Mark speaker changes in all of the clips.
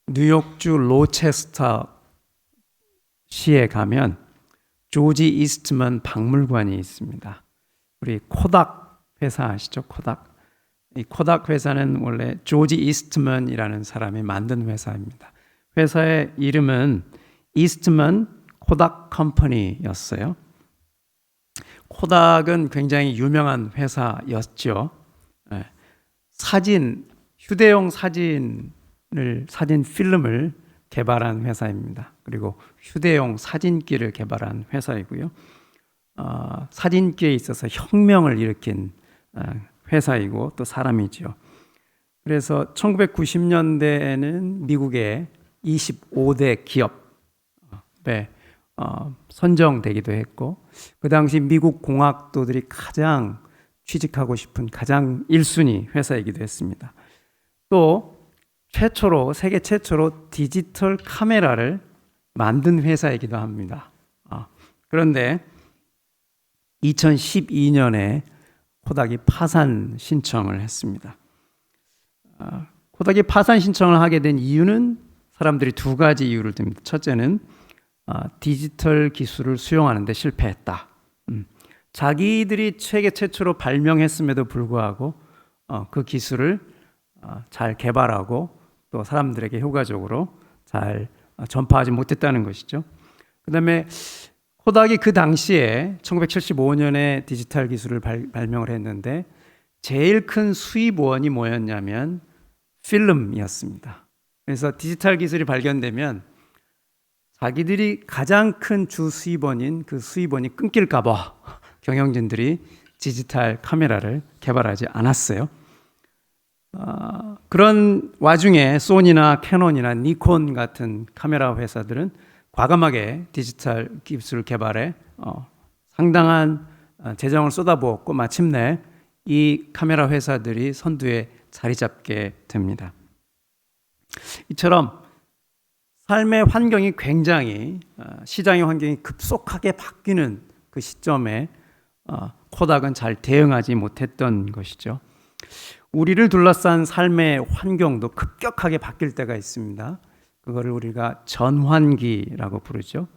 Speaker 1: 뉴욕주 로체스터 시에 가면 조지 이스트먼 박물관이 있습니다. 우리 코닥 회사 아시죠? 코닥. 이 코닥 회사는 원래 조지 이스트먼이라는 사람이 만든 회사입니다. 회사의 이름은 이스트먼 코닥 컴퍼니였어요. 코닥은 굉장히 유명한 회사였죠. 휴대용 사진 필름을 개발한 회사입니다. 그리고 휴대용 사진기를 개발한 회사이고요. 사진기에 있어서 혁명을 일으킨 회사이고 또 사람이죠. 그래서 1990년대에는 미국의 25대 기업에 선정되기도 했고, 그 당시 미국 공학도들이 가장 취직하고 싶은 가장 1순위 회사이기도 했습니다. 또 세계 최초로 디지털 카메라를 만든 회사이기도 합니다. 그런데 2012년에 코닥이 파산 신청을 했습니다. 코닥이 파산 신청을 하게 된 이유는 사람들이 두 가지 이유를 듭니다. 첫째는 디지털 기술을 수용하는 데 실패했다. 자기들이 세계 최초로 발명했음에도 불구하고 그 기술을 잘 개발하고 또 사람들에게 효과적으로 잘 전파하지 못했다는 것이죠. 그 다음에 코닥이 그 당시에 1975년에 디지털 기술을 발명을 했는데 제일 큰 수입원이 뭐였냐면 필름이었습니다. 그래서 디지털 기술이 발견되면 자기들이 가장 큰 주 수입원인 그 수입원이 끊길까 봐 경영진들이 디지털 카메라를 개발하지 않았어요. 그런 와중에 소니나 캐논이나 니콘 같은 카메라 회사들은 과감하게 디지털 기술 개발에 상당한 재정을 쏟아부었고 마침내 이 카메라 회사들이 선두에 자리 잡게 됩니다. 이처럼 삶의 환경이 굉장히 시장의 환경이 급속하게 바뀌는 그 시점에 코닥은 잘 대응하지 못했던 것이죠. 우리를 둘러싼 삶의 환경도 급격하게 바뀔 때가 있습니다. 그거를 우리가 전환기라고 부르죠.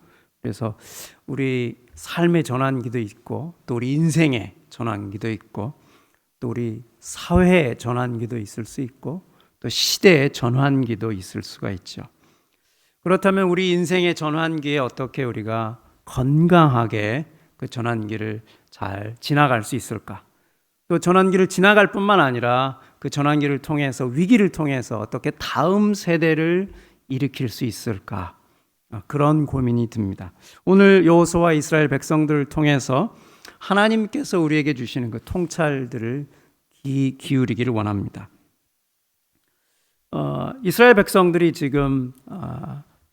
Speaker 1: 그래서 우리 삶의 전환기도 있고 또 우리 인생의 전환기도 있고 또 우리 사회의 전환기도 있을 수 있고 또 시대의 전환기도 있을 수가 있죠. 그렇다면 우리 인생의 전환기에 어떻게 우리가 건강하게 그 전환기를 잘 지나갈 수 있을까? 또 전환기를 지나갈 뿐만 아니라 그 전환기를 통해서 위기를 통해서 어떻게 다음 세대를 일으킬 수 있을까? 그런 고민이 듭니다. 오늘 여호수아와 이스라엘 백성들을 통해서 하나님께서 우리에게 주시는 그 통찰들을 기울이기를 원합니다. 이스라엘 백성들이 지금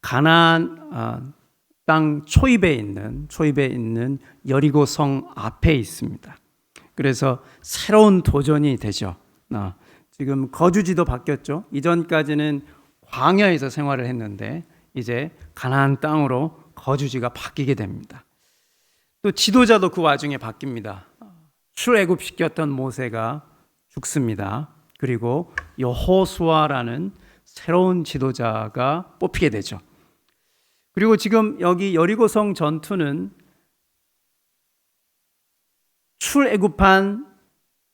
Speaker 1: 가나안 땅 초입에 있는 여리고성 앞에 있습니다. 그래서 새로운 도전이 되죠. 지금 거주지도 바뀌었죠. 이전까지는 광야에서 생활을 했는데 이제 가나안 땅으로 거주지가 바뀌게 됩니다. 또 지도자도 그 와중에 바뀝니다. 출애굽시켰던 모세가 죽습니다. 그리고 여호수아라는 새로운 지도자가 뽑히게 되죠. 그리고 지금 여기 여리고성 전투는 출애굽한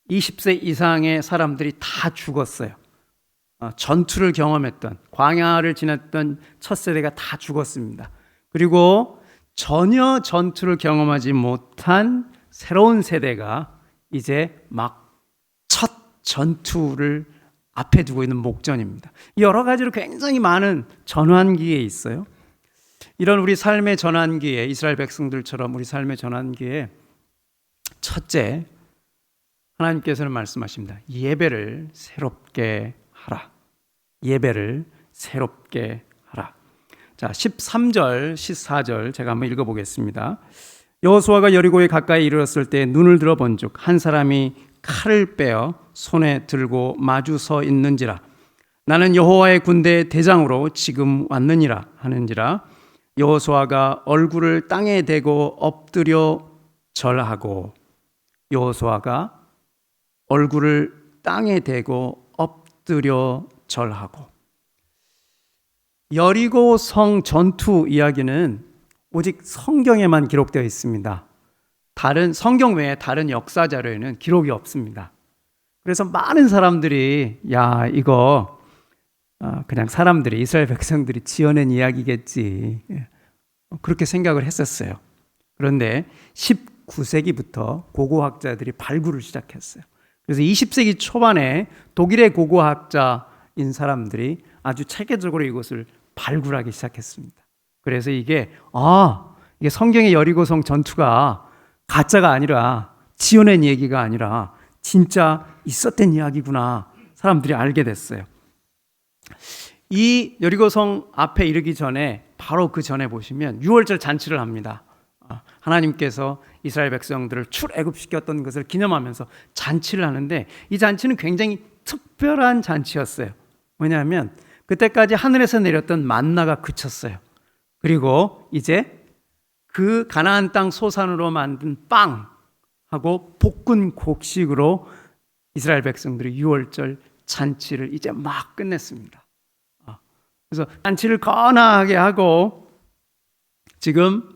Speaker 1: 20세 이상의 사람들이 다 죽었어요. 전투를 경험했던 광야를 지났던 첫 세대가 다 죽었습니다. 그리고 전혀 전투를 경험하지 못한 새로운 세대가 이제 막 첫 전투를 앞에 두고 있는 목전입니다. 여러 가지로 굉장히 많은 전환기에 있어요. 이런 우리 삶의 전환기에 이스라엘 백성들처럼 우리 삶의 전환기에 첫째, 하나님께서는 말씀하십니다. 예배를 새롭게 하라. 예배를 새롭게 하라. 자, 13절, 14절 제가 한번 읽어보겠습니다. 여호수아가 여리고에 가까이 이르렀을 때 눈을 들어본즉 한 사람이 칼을 빼어 손에 들고 마주 서 있는지라. 나는 여호와의 군대의 대장으로 지금 왔느니라 하는지라. 여호수아가 얼굴을 땅에 대고 엎드려 절하고 여호수아가 얼굴을 땅에 대고 엎드려 절하고. 여리고 성 전투 이야기는 오직 성경에만 기록되어 있습니다. 다른 성경 외에 다른 역사 자료에는 기록이 없습니다. 그래서 많은 사람들이 이거 그냥 사람들이 이스라엘 백성들이 지어낸 이야기겠지 그렇게 생각을 했었어요. 그런데 19세기부터 고고학자들이 발굴을 시작했어요. 그래서 20세기 초반에 독일의 고고학자인 사람들이 아주 체계적으로 이것을 발굴하기 시작했습니다. 그래서 이게 성경의 여리고성 전투가 가짜가 아니라 지어낸 얘기가 아니라 진짜 있었던 이야기구나 사람들이 알게 됐어요. 이 여리고성 앞에 이르기 전에 바로 그 전에 보시면 유월절 잔치를 합니다. 하나님께서 이스라엘 백성들을 출애굽시켰던 것을 기념하면서 잔치를 하는데 이 잔치는 굉장히 특별한 잔치였어요. 왜냐하면 그때까지 하늘에서 내렸던 만나가 그쳤어요. 그리고 이제 그 가나안 땅 소산으로 만든 빵하고 볶은 곡식으로 이스라엘 백성들이 유월절 잔치를 이제 막 끝냈습니다. 그래서 잔치를 거나하게 하고 지금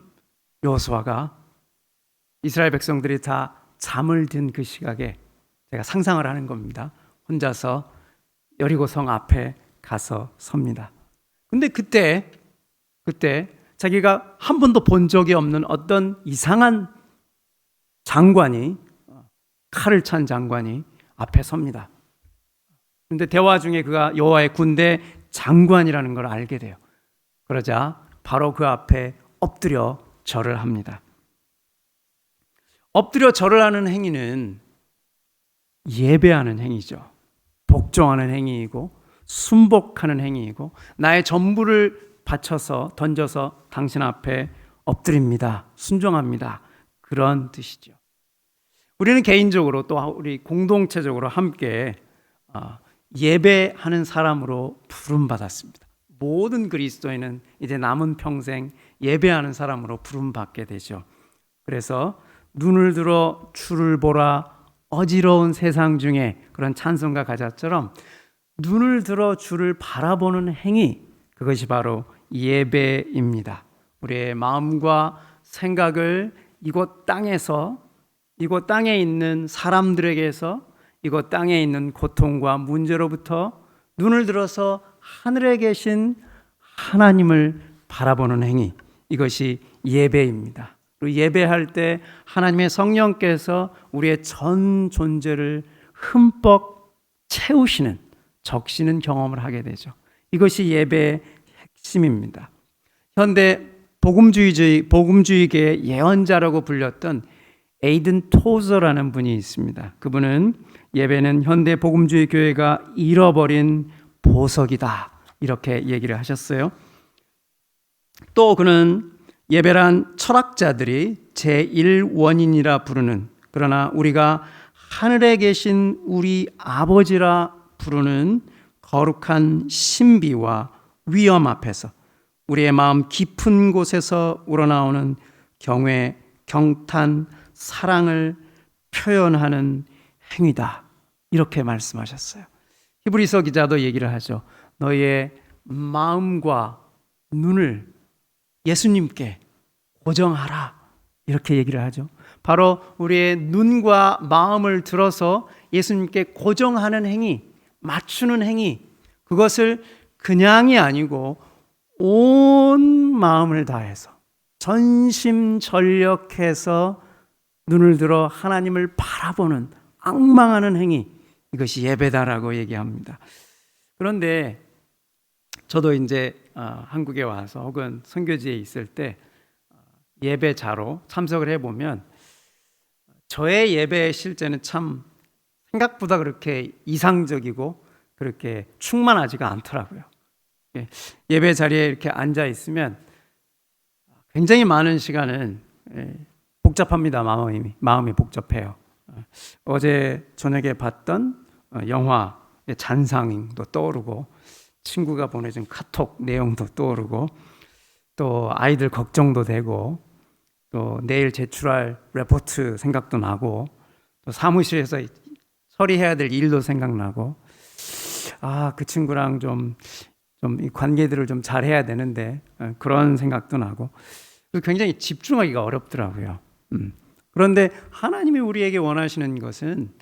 Speaker 1: 여호수아가 이스라엘 백성들이 다 잠을 든 그 시각에 제가 상상을 하는 겁니다. 혼자서 여리고성 앞에 가서 섭니다. 근데 그때 자기가 한 번도 본 적이 없는 어떤 이상한 장관이 칼을 찬 장관이 앞에 섭니다. 그런데 대화 중에 그가 여호와의 군대 장관이라는 걸 알게 돼요. 그러자 바로 그 앞에 엎드려 절을 합니다. 엎드려 절을 하는 행위는 예배하는 행위죠. 복종하는 행위이고 순복하는 행위이고 나의 전부를 바쳐서 던져서 당신 앞에 엎드립니다. 순종합니다. 그런 뜻이죠. 우리는 개인적으로 또 우리 공동체적으로 함께 예배하는 사람으로 부름받았습니다. 모든 그리스도인은 이제 남은 평생 예배하는 사람으로 부름받게 되죠. 그래서 눈을 들어 주를 보라 어지러운 세상 중에 그런 찬송가 가사처럼 눈을 들어 주를 바라보는 행위, 그것이 바로 예배입니다. 우리의 마음과 생각을 이곳 땅에서, 이곳 땅에 있는 사람들에게서, 이곳 땅에 있는 고통과 문제로부터 눈을 들어서 하늘에 계신 하나님을 바라보는 행위, 이것이 예배입니다. 그리고 예배할 때 하나님의 성령께서 우리의 전 존재를 흠뻑 채우시는, 적시는 경험을 하게 되죠. 이것이 예배의 핵심입니다. 현대 복음주의계의 예언자라고 불렸던 에이든 토저라는 분이 있습니다. 그분은 예배는 현대 복음주의 교회가 잃어버린 보석이다 이렇게 얘기를 하셨어요. 또 그는 예배란 철학자들이 제1원인이라 부르는, 그러나 우리가 하늘에 계신 우리 아버지라 부르는 거룩한 신비와 위엄 앞에서 우리의 마음 깊은 곳에서 우러나오는 경외, 경탄, 사랑을 표현하는 행위다 이렇게 말씀하셨어요. 히브리서 기자도 얘기를 하죠. 너희의 마음과 눈을 예수님께 고정하라 이렇게 얘기를 하죠. 바로 우리의 눈과 마음을 들어서 예수님께 고정하는 행위, 맞추는 행위, 그것을 그냥이 아니고 온 마음을 다해서 전심전력해서 눈을 들어 하나님을 바라보는 앙망하는 행위, 이것이 예배다라고 얘기합니다. 그런데 저도 이제 한국에 와서 혹은 선교지에 있을 때 예배자로 참석을 해보면 저의 예배의 실제는 참 생각보다 그렇게 이상적이고 그렇게 충만하지가 않더라고요. 예배 자리에 이렇게 앉아 있으면 굉장히 많은 시간은 복잡합니다. 마음이 복잡해요. 어제 저녁에 봤던 영화의 잔상도 떠오르고 친구가 보내준 카톡 내용도 떠오르고 또 아이들 걱정도 되고 또 내일 제출할 레포트 생각도 나고 또 사무실에서 처리해야 될 일도 생각나고 그 친구랑 좀 좀 이 관계들을 좀 잘해야 되는데 그런 생각도 나고 굉장히 집중하기가 어렵더라고요. 그런데 하나님이 우리에게 원하시는 것은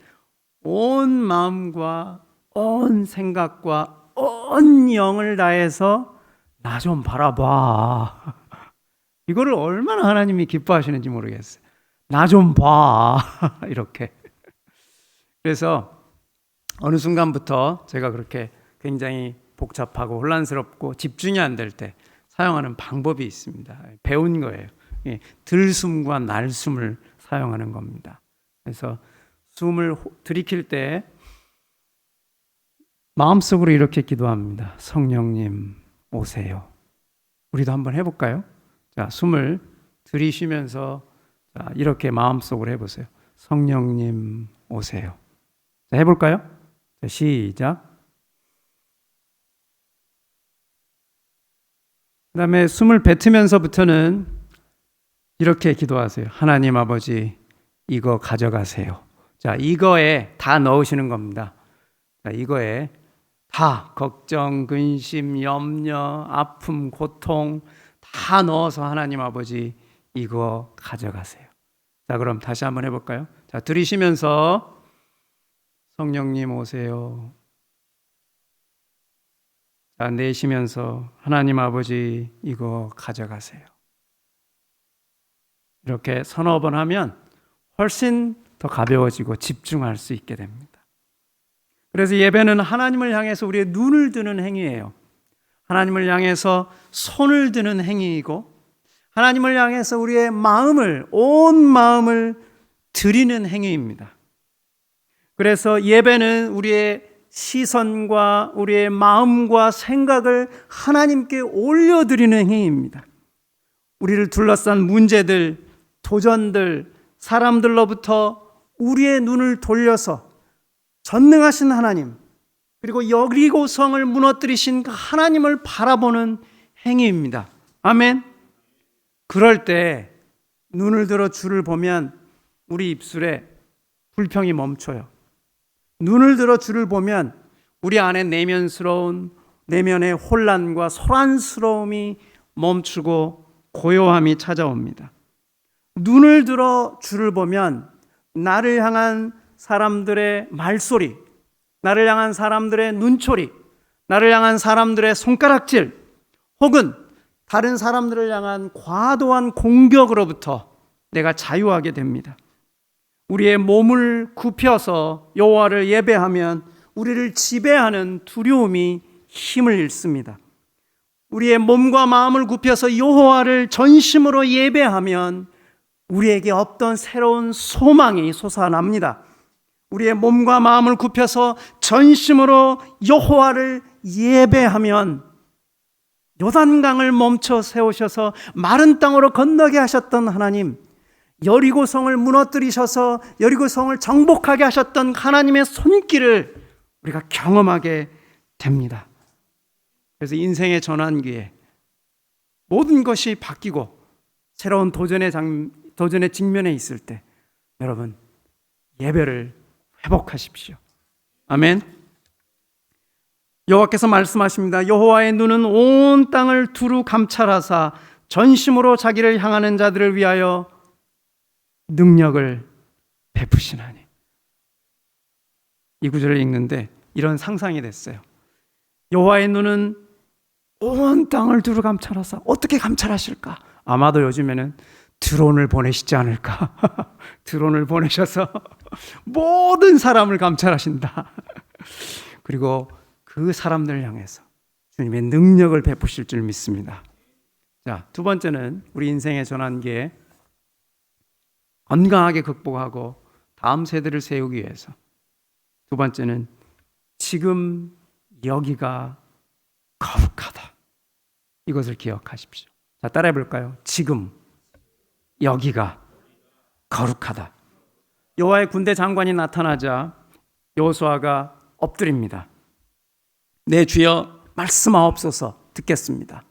Speaker 1: 온 마음과 온 생각과 온 영을 다해서 나 좀 바라봐. 이거를 얼마나 하나님이 기뻐하시는지 모르겠어요. 나 좀 봐. 이렇게. 그래서 어느 순간부터 제가 그렇게 굉장히 복잡하고 혼란스럽고 집중이 안 될 때 사용하는 방법이 있습니다. 배운 거예요. 들숨과 날숨을 사용하는 겁니다. 그래서 숨을 들이킬 때 마음속으로 이렇게 기도합니다. 성령님 오세요. 우리도 한번 해볼까요? 자, 숨을 들이쉬면서 자, 이렇게 마음속으로 해보세요. 성령님 오세요. 자, 해볼까요? 자, 시작. 그 다음에 숨을 뱉으면서부터는 이렇게 기도하세요. 하나님 아버지, 이거 가져가세요. 자, 이거에 다 넣으시는 겁니다. 자, 이거에 다 걱정, 근심, 염려, 아픔, 고통 다 넣어서 하나님 아버지, 이거 가져가세요. 자, 그럼 다시 한번 해볼까요? 자, 들이쉬면서 성령님 오세요. 자, 내쉬면서 하나님 아버지 이거 가져가세요. 이렇게 서너 번 하면 훨씬 더 가벼워지고 집중할 수 있게 됩니다. 그래서 예배는 하나님을 향해서 우리의 눈을 드는 행위예요. 하나님을 향해서 손을 드는 행위이고 하나님을 향해서 우리의 마음을, 온 마음을 드리는 행위입니다. 그래서 예배는 우리의 시선과 우리의 마음과 생각을 하나님께 올려드리는 행위입니다. 우리를 둘러싼 문제들, 도전들, 사람들로부터 우리의 눈을 돌려서 전능하신 하나님, 그리고 여리고성을 무너뜨리신 하나님을 바라보는 행위입니다. 아멘. 그럴 때 눈을 들어 주를 보면 우리 입술에 불평이 멈춰요. 눈을 들어 주를 보면 우리 안에 내면의 혼란과 소란스러움이 멈추고 고요함이 찾아옵니다. 눈을 들어 주를 보면 나를 향한 사람들의 말소리, 나를 향한 사람들의 눈초리, 나를 향한 사람들의 손가락질, 혹은 다른 사람들을 향한 과도한 공격으로부터 내가 자유하게 됩니다. 우리의 몸을 굽혀서 여호와를 예배하면 우리를 지배하는 두려움이 힘을 잃습니다. 우리의 몸과 마음을 굽혀서 여호와를 전심으로 예배하면 우리에게 없던 새로운 소망이 솟아납니다. 우리의 몸과 마음을 굽혀서 전심으로 여호와를 예배하면 요단강을 멈춰 세우셔서 마른 땅으로 건너게 하셨던 하나님, 여리고성을 무너뜨리셔서 여리고성을 정복하게 하셨던 하나님의 손길을 우리가 경험하게 됩니다. 그래서 인생의 전환기에 모든 것이 바뀌고 새로운 도전의 직면에 있을 때 여러분 예배를 회복하십시오. 아멘. 여호와께서 말씀하십니다. 여호와의 눈은 온 땅을 두루 감찰하사 전심으로 자기를 향하는 자들을 위하여 능력을 베푸시나니. 이 구절을 읽는데 이런 상상이 됐어요. 여호와의 눈은 온 땅을 두루 감찰하사. 어떻게 감찰하실까? 아마도 요즘에는 드론을 보내시지 않을까? 드론을 보내셔서 모든 사람을 감찰하신다. 그리고 그 사람들을 향해서 주님의 능력을 베푸실 줄 믿습니다. 자, 두 번째는 우리 인생의 전환기에 건강하게 극복하고 다음 세대를 세우기 위해서 두 번째는 지금 여기가 거룩하다. 이것을 기억하십시오. 자, 따라해 볼까요? 지금 여기가 거룩하다. 여호와의 군대 장관이 나타나자 여호수아가 엎드립니다. 내 주여 말씀하옵소서 듣겠습니다.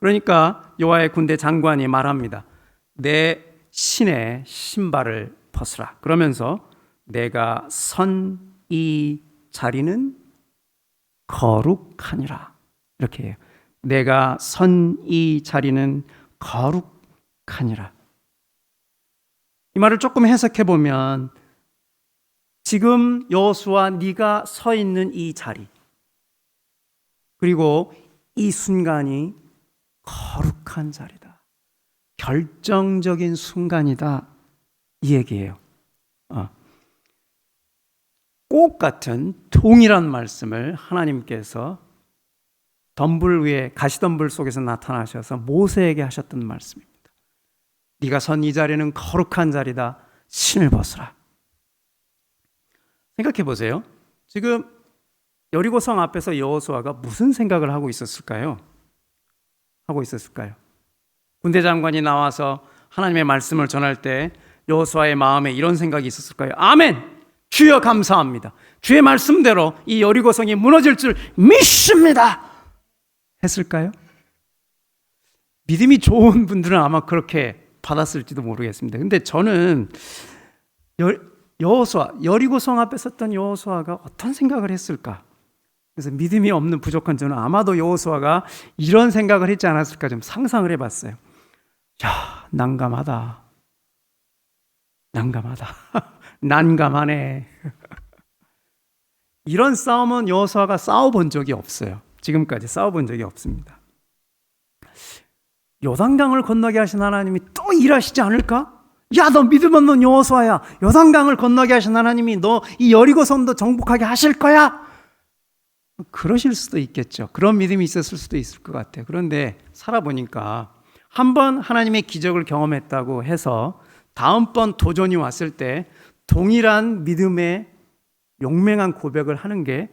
Speaker 1: 그러니까 여호와의 군대 장관이 말합니다. 내 신의 신발을 벗으라. 그러면서 내가 선 이 자리는 거룩하니라 이렇게 해요. 내가 선 이 자리는 거룩하니라. 이 말을 조금 해석해 보면 지금 여호수아 네가 서 있는 이 자리, 그리고 이 순간이 거룩한 자리다. 결정적인 순간이다. 이 얘기예요. 꼭 같은 동일한 말씀을 하나님께서 덤불 위에 가시덤불 속에서 나타나셔서 모세에게 하셨던 말씀입니다. 네가 선 이 자리는 거룩한 자리다. 신을 벗으라. 생각해 보세요. 지금 여리고성 앞에서 여호수아가 무슨 생각을 하고 있었을까요? 군대 장관이 나와서 하나님의 말씀을 전할 때 여호수아의 마음에 이런 생각이 있었을까요? 아멘! 주여 감사합니다. 주의 말씀대로 이 여리고성이 무너질 줄 믿습니다. 했을까요? 믿음이 좋은 분들은 아마 그렇게 받았을지도 모르겠습니다. 근데 저는 여리고성 앞에 섰던 여호수아가 어떤 생각을 했을까? 그래서 믿음이 없는 부족한 저는 아마도 여호수아가 이런 생각을 했지 않았을까 좀 상상을 해봤어요. 야, 난감하다. 난감하네. 이런 싸움은 여호수아가 싸워본 적이 없어요. 지금까지 싸워본 적이 없습니다. 요단강을 건너게 하신 하나님이 또 일하시지 않을까? 야, 너 믿음 없는 여호수아야. 요단강을 건너게 하신 하나님이 너 이 여리고성도 정복하게 하실 거야? 그러실 수도 있겠죠. 그런 믿음이 있었을 수도 있을 것 같아요. 그런데 살아보니까 한번 하나님의 기적을 경험했다고 해서 다음번 도전이 왔을 때 동일한 믿음의 용맹한 고백을 하는 게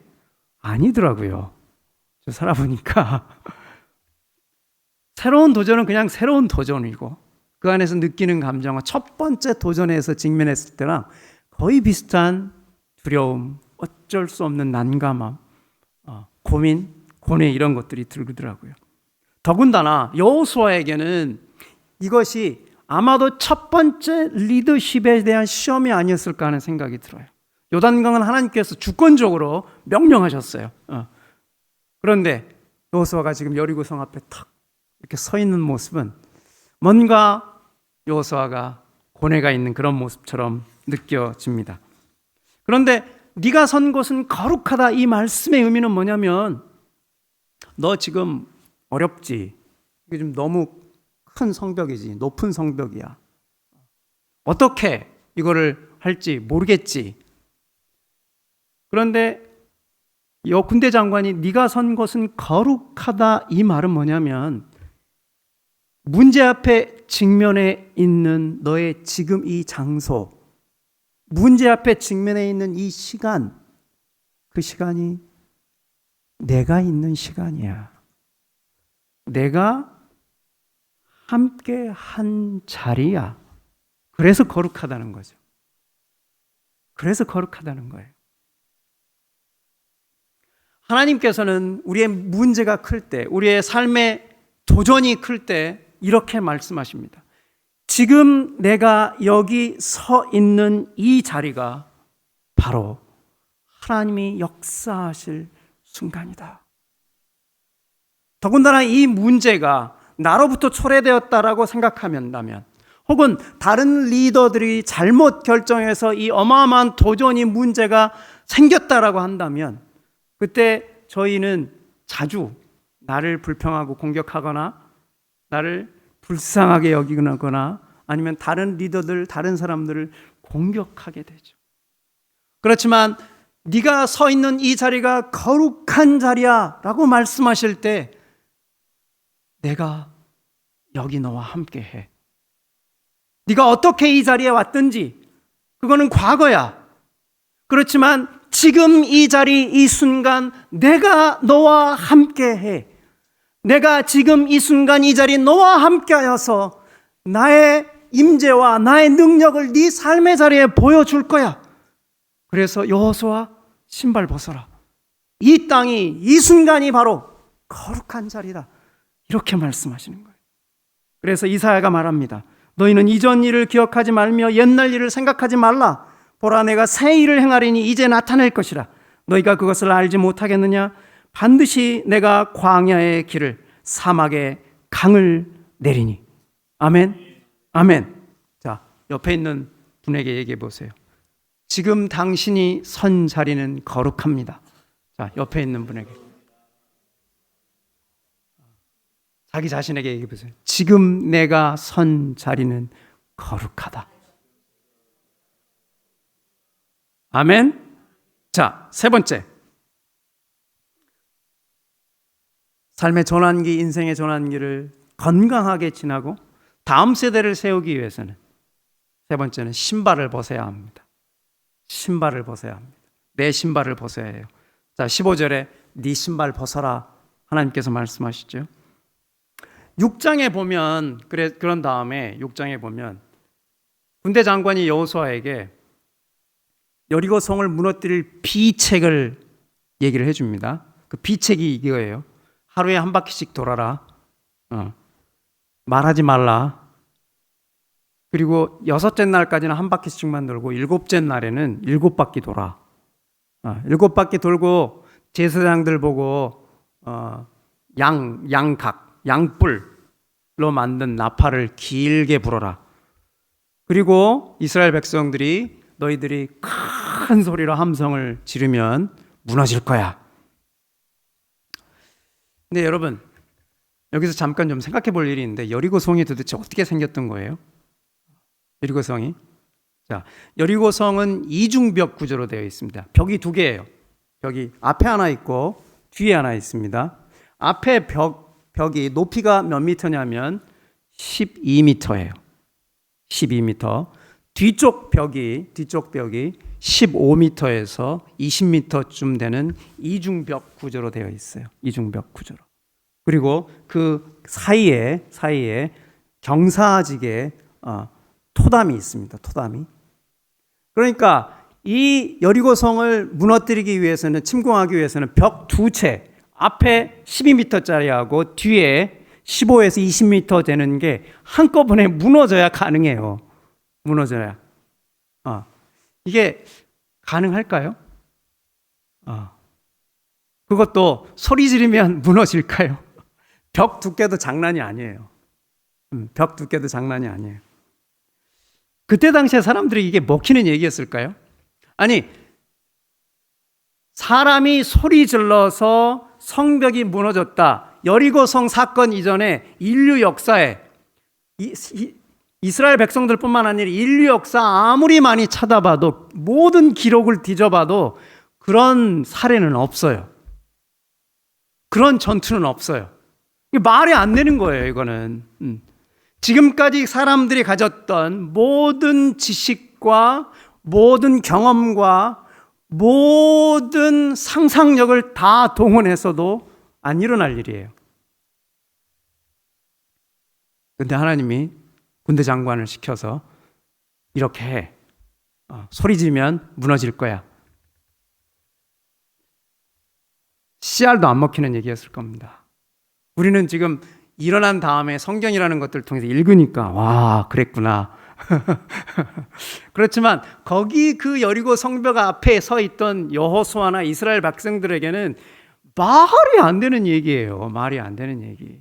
Speaker 1: 아니더라고요. 저 살아보니까 새로운 도전은 그냥 새로운 도전이고 그 안에서 느끼는 감정은 첫 번째 도전에서 직면했을 때랑 거의 비슷한 두려움, 어쩔 수 없는 난감함, 고민, 고뇌 이런 것들이 들더라고요. 더군다나 여호수아에게는 이것이 아마도 첫 번째 리더십에 대한 시험이 아니었을까 하는 생각이 들어요. 요단강은 하나님께서 주권적으로 명령하셨어요. 그런데 여호수아가 지금 여리고성 앞에 탁 이렇게 서 있는 모습은 뭔가 여호수아가 고뇌가 있는 그런 모습처럼 느껴집니다. 그런데 네가 선 곳은 거룩하다, 이 말씀의 의미는 뭐냐면 너 지금 어렵지. 이게 좀 너무 큰 성벽이지. 높은 성벽이야. 어떻게 이거를 할지 모르겠지. 그런데 군대 장관이 네가 선 곳은 거룩하다, 이 말은 뭐냐면 문제 앞에 직면해 있는 너의 지금 이 장소, 문제 앞에 직면해 있는 이 시간, 그 시간이 내가 있는 시간이야. 내가 함께 한 자리야. 그래서 거룩하다는 거죠. 그래서 거룩하다는 거예요. 하나님께서는 우리의 문제가 클 때, 우리의 삶의 도전이 클 때 이렇게 말씀하십니다. 지금 내가 여기 서 있는 이 자리가 바로 하나님이 역사하실 순간이다. 더군다나 이 문제가 나로부터 초래되었다라고 생각한다면, 혹은 다른 리더들이 잘못 결정해서 이 어마어마한 도전이 문제가 생겼다라고 한다면, 그때 저희는 자주 나를 불평하고 공격하거나 나를 불쌍하게 여기거나 아니면 다른 리더들, 다른 사람들을 공격하게 되죠. 그렇지만 네가 서 있는 이 자리가 거룩한 자리야 라고 말씀하실 때 내가 여기 너와 함께 해. 네가 어떻게 이 자리에 왔든지 그거는 과거야. 그렇지만 지금 이 자리, 이 순간 내가 너와 함께 해. 내가 지금 이 순간 이 자리 너와 함께 하여서 나의 임재와 나의 능력을 네 삶의 자리에 보여줄 거야. 그래서 여호수아 신발 벗어라. 이 땅이, 이 순간이 바로 거룩한 자리다. 이렇게 말씀하시는 거예요. 그래서 이사야가 말합니다. 너희는 이전 일을 기억하지 말며 옛날 일을 생각하지 말라. 보라, 내가 새 일을 행하리니 이제 나타낼 것이라. 너희가 그것을 알지 못하겠느냐? 반드시 내가 광야의 길을 사막의 강을 내리니. 아멘. 아멘. 자, 옆에 있는 분에게 얘기해 보세요. 지금 당신이 선 자리는 거룩합니다. 자, 옆에 있는 분에게. 자기 자신에게 얘기해 보세요. 지금 내가 선 자리는 거룩하다. 아멘. 자, 세 번째. 삶의 전환기, 인생의 전환기를 건강하게 지나고 다음 세대를 세우기 위해서는 세 번째는 신발을 벗어야 합니다. 신발을 벗어야 합니다. 내 신발을 벗어야 해요. 자, 15절에 네 신발 벗어라 하나님께서 말씀하시죠. 6장에 보면 그런 다음에 6장에 보면 군대 장관이 여호수아에게 여리고 성을 무너뜨릴 비책을 얘기를 해줍니다. 그 비책이 이거예요. 하루에 한 바퀴씩 돌아라. 말하지 말라. 그리고 6째 날까지는 한 바퀴씩만 돌고 7째 날에는 7바퀴 돌아. 7바퀴 돌고 제사장들 보고 양뿔로 만든 나팔을 길게 불어라. 그리고 이스라엘 백성들이 너희들이 큰 소리로 함성을 지르면 무너질 거야. 근데 여러분, 여기서 잠깐 좀 생각해 볼 일이 있는데 여리고성이 도대체 어떻게 생겼던 거예요? 여리고성이. 자, 여리고성은 이중벽 구조로 되어 있습니다. 벽이 두 개예요. 벽이 앞에 하나 있고 뒤에 하나 있습니다. 앞에 벽이 높이가 몇 미터냐면 12미터예요. 12미터. 뒤쪽 벽이 15m에서 20m쯤 되는 이중벽 구조로 되어 있어요. 이중벽 구조로. 그리고 그 사이에 경사지게 토담이 있습니다. 토담이. 그러니까 이 여리고성을 무너뜨리기 위해서는, 침공하기 위해서는 벽 두 채, 앞에 12m짜리하고 뒤에 15에서 20m 되는 게 한꺼번에 무너져야 가능해요. 무너져야. 이게 가능할까요? 그것도 소리 지르면 무너질까요? 벽 두께도 장난이 아니에요. 벽 두께도 장난이 아니에요. 그때 당시에 사람들이 이게 먹히는 얘기였을까요? 아니, 사람이 소리 질러서 성벽이 무너졌다. 여리고성 사건 이전에 인류 역사에 이스라엘 백성들뿐만 아니라 인류 역사 아무리 많이 찾아봐도, 모든 기록을 뒤져봐도 그런 사례는 없어요. 그런 전투는 없어요. 이게 말이 안 되는 거예요, 이거는. 지금까지 사람들이 가졌던 모든 지식과 모든 경험과 모든 상상력을 다 동원해서도 안 일어날 일이에요. 그런데 하나님이 군대 장관을 시켜서 이렇게 해. 소리 지르면 무너질 거야. 씨알도 안 먹히는 얘기였을 겁니다. 우리는 지금 일어난 다음에 성경이라는 것들을 통해서 읽으니까 와, 그랬구나. 그렇지만 거기 그 여리고 성벽 앞에 서 있던 여호수아나 이스라엘 백성들에게는 말이 안 되는 얘기예요. 말이 안 되는 얘기.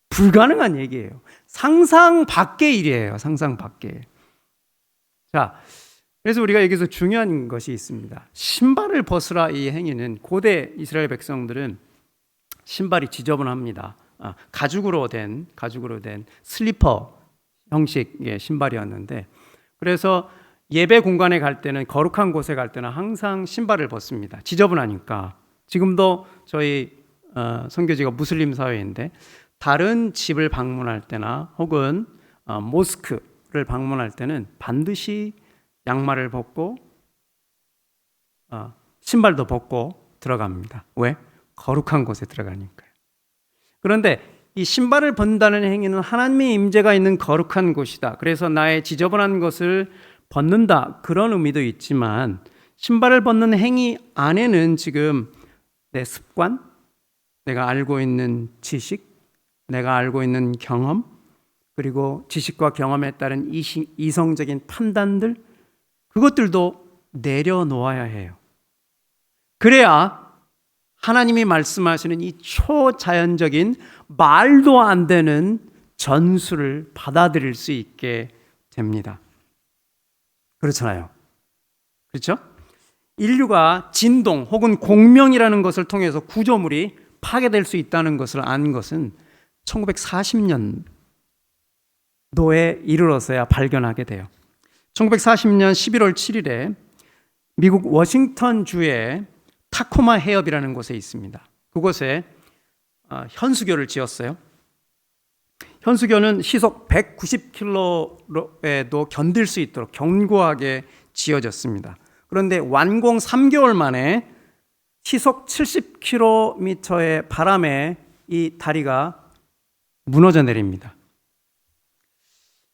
Speaker 1: 불가능한 얘기예요. 상상 밖의 일이에요. 상상 밖에. 자, 그래서 우리가 여기서 중요한 것이 있습니다. 신발을 벗으라, 이 행위는 고대 이스라엘 백성들은 신발이 지저분합니다. 가죽으로 된 슬리퍼 형식의 신발이었는데, 그래서 예배 공간에 갈 때는, 거룩한 곳에 갈 때는 항상 신발을 벗습니다. 지저분하니까. 지금도 저희 선교지가 무슬림 사회인데 다른 집을 방문할 때나 혹은 모스크를 방문할 때는 반드시 양말을 벗고 신발도 벗고 들어갑니다. 왜? 거룩한 곳에 들어가니까요. 그런데 이 신발을 벗는다는 행위는 하나님의 임재가 있는 거룩한 곳이다. 그래서 나의 지저분한 것을 벗는다, 그런 의미도 있지만, 신발을 벗는 행위 안에는 지금 내 습관, 내가 알고 있는 지식, 내가 알고 있는 경험, 그리고 지식과 경험에 따른 이성적인 판단들, 그것들도 내려놓아야 해요. 그래야 하나님이 말씀하시는 이 초자연적인 말도 안 되는 전술을 받아들일 수 있게 됩니다. 그렇잖아요. 그렇죠? 인류가 진동 혹은 공명이라는 것을 통해서 구조물이 파괴될 수 있다는 것을 안 것은 1940년도에 이르러서야 발견하게 돼요. 1940년 11월 7일에 미국 워싱턴주의 타코마 해협이라는 곳에 있습니다. 그곳에 현수교를 지었어요. 현수교는 시속 190km에도 견딜 수 있도록 견고하게 지어졌습니다. 그런데 완공 3개월 만에 시속 70km의 바람에 이 다리가 무너져 내립니다.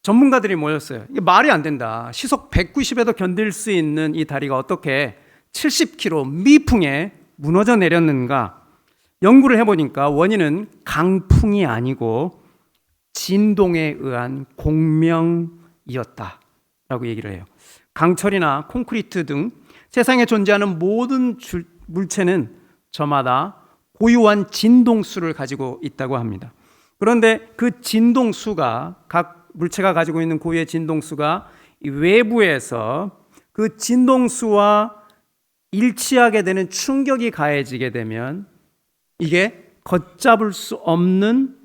Speaker 1: 전문가들이 모였어요. 이게 말이 안 된다. 시속 190에도 견딜 수 있는 이 다리가 어떻게 70km 미풍에 무너져 내렸는가? 연구를 해보니까 원인은 강풍이 아니고 진동에 의한 공명이었다라고 얘기를 해요. 강철이나 콘크리트 등 세상에 존재하는 모든 물체는 저마다 고유한 진동수를 가지고 있다고 합니다. 그런데 그 진동수가, 각 물체가 가지고 있는 고유의 진동수가 외부에서 그 진동수와 일치하게 되는 충격이 가해지게 되면 이게 걷잡을 수 없는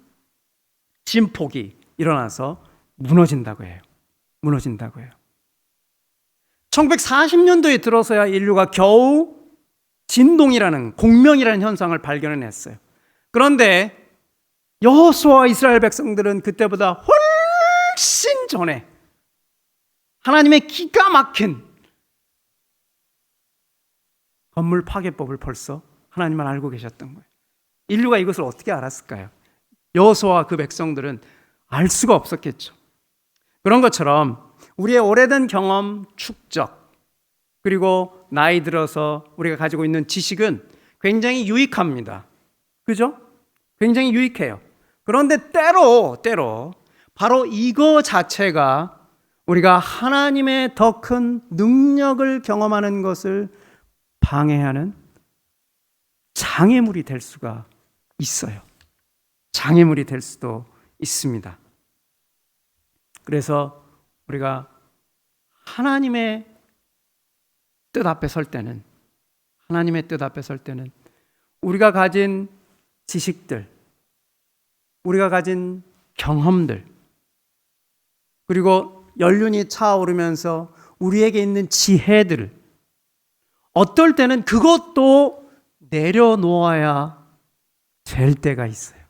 Speaker 1: 진폭이 일어나서 무너진다고 해요. 1940년도에 들어서야 인류가 겨우 진동이라는, 공명이라는 현상을 발견해냈어요. 그런데 여호수아와 이스라엘 백성들은 그때보다 훨씬 전에 하나님의 기가 막힌 건물 파괴법을 벌써 하나님은 알고 계셨던 거예요. 인류가 이것을 어떻게 알았을까요? 여호수아와 그 백성들은 알 수가 없었겠죠. 그런 것처럼 우리의 오래된 경험, 축적, 그리고 나이 들어서 우리가 가지고 있는 지식은 굉장히 유익합니다. 그죠? 굉장히 유익해요. 그런데 때로 바로 이거 자체가 우리가 하나님의 더 큰 능력을 경험하는 것을 방해하는 장애물이 될 수가 있어요. 장애물이 될 수도 있습니다. 그래서 우리가 하나님의 뜻 앞에 설 때는, 우리가 가진 지식들, 우리가 가진 경험들, 그리고 연륜이 차오르면서 우리에게 있는 지혜들을 어떨 때는 그것도 내려놓아야 될 때가 있어요.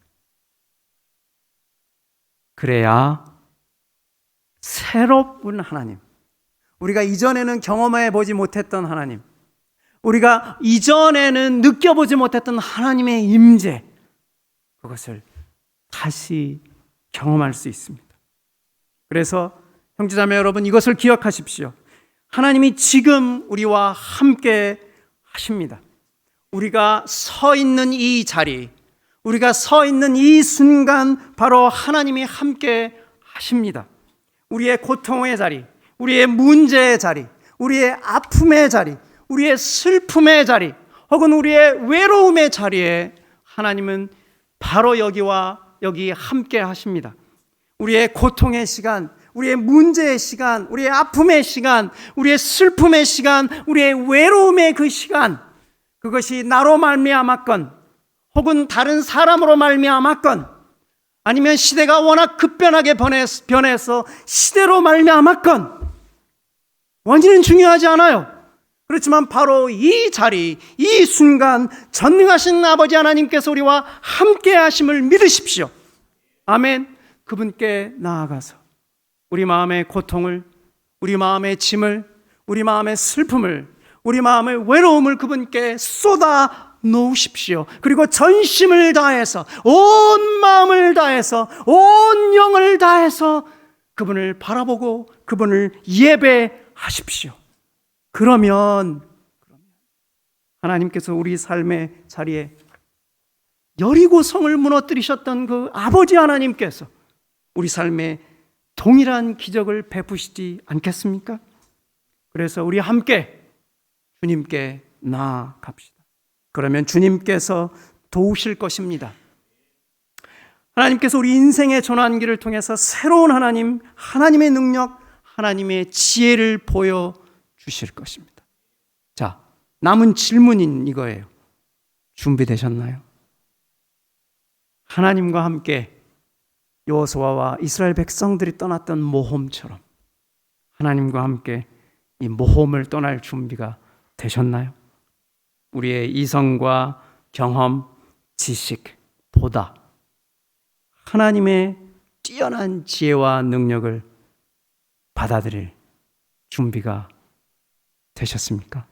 Speaker 1: 그래야 새로운 하나님, 우리가 이전에는 경험해 보지 못했던 하나님, 우리가 이전에는 느껴보지 못했던 하나님의 임재, 그것을 다시 경험할 수 있습니다. 그래서 형제자매 여러분, 이것을 기억하십시오. 하나님이 지금 우리와 함께 하십니다. 우리가 서 있는 이 자리, 우리가 서 있는 이 순간 바로 하나님이 함께 하십니다. 우리의 고통의 자리, 우리의 문제의 자리, 우리의 아픔의 자리, 우리의 슬픔의 자리, 혹은 우리의 외로움의 자리에 하나님은 바로 여기와 여기 함께 하십니다. 우리의 고통의 시간, 우리의 문제의 시간, 우리의 아픔의 시간, 우리의 슬픔의 시간, 우리의 외로움의 그 시간, 그것이 나로 말미암았건 혹은 다른 사람으로 말미암았건 아니면 시대가 워낙 급변하게 변해서 시대로 말미암았건 원인은 중요하지 않아요. 그렇지만 바로 이 자리, 이 순간 전능하신 아버지 하나님께서 우리와 함께 하심을 믿으십시오. 아멘. 그분께 나아가서 우리 마음의 고통을, 우리 마음의 짐을, 우리 마음의 슬픔을, 우리 마음의 외로움을 그분께 쏟아 놓으십시오. 그리고 전심을 다해서, 온 마음을 다해서, 온 영을 다해서 그분을 바라보고 그분을 예배하십시오. 그러면 하나님께서 우리 삶의 자리에 여리고 성을 무너뜨리셨던 그 아버지 하나님께서 우리 삶에 동일한 기적을 베푸시지 않겠습니까? 그래서 우리 함께 주님께 나아갑시다. 그러면 주님께서 도우실 것입니다. 하나님께서 우리 인생의 전환기를 통해서 새로운 하나님의 능력, 하나님의 지혜를 보여주실 것입니다. 자, 남은 질문인 이거예요. 준비되셨나요? 하나님과 함께 여호수아와 이스라엘 백성들이 떠났던 모험처럼 하나님과 함께 이 모험을 떠날 준비가 되셨나요? 우리의 이성과 경험, 지식보다 하나님의 뛰어난 지혜와 능력을 받아들일 준비가 되셨습니까?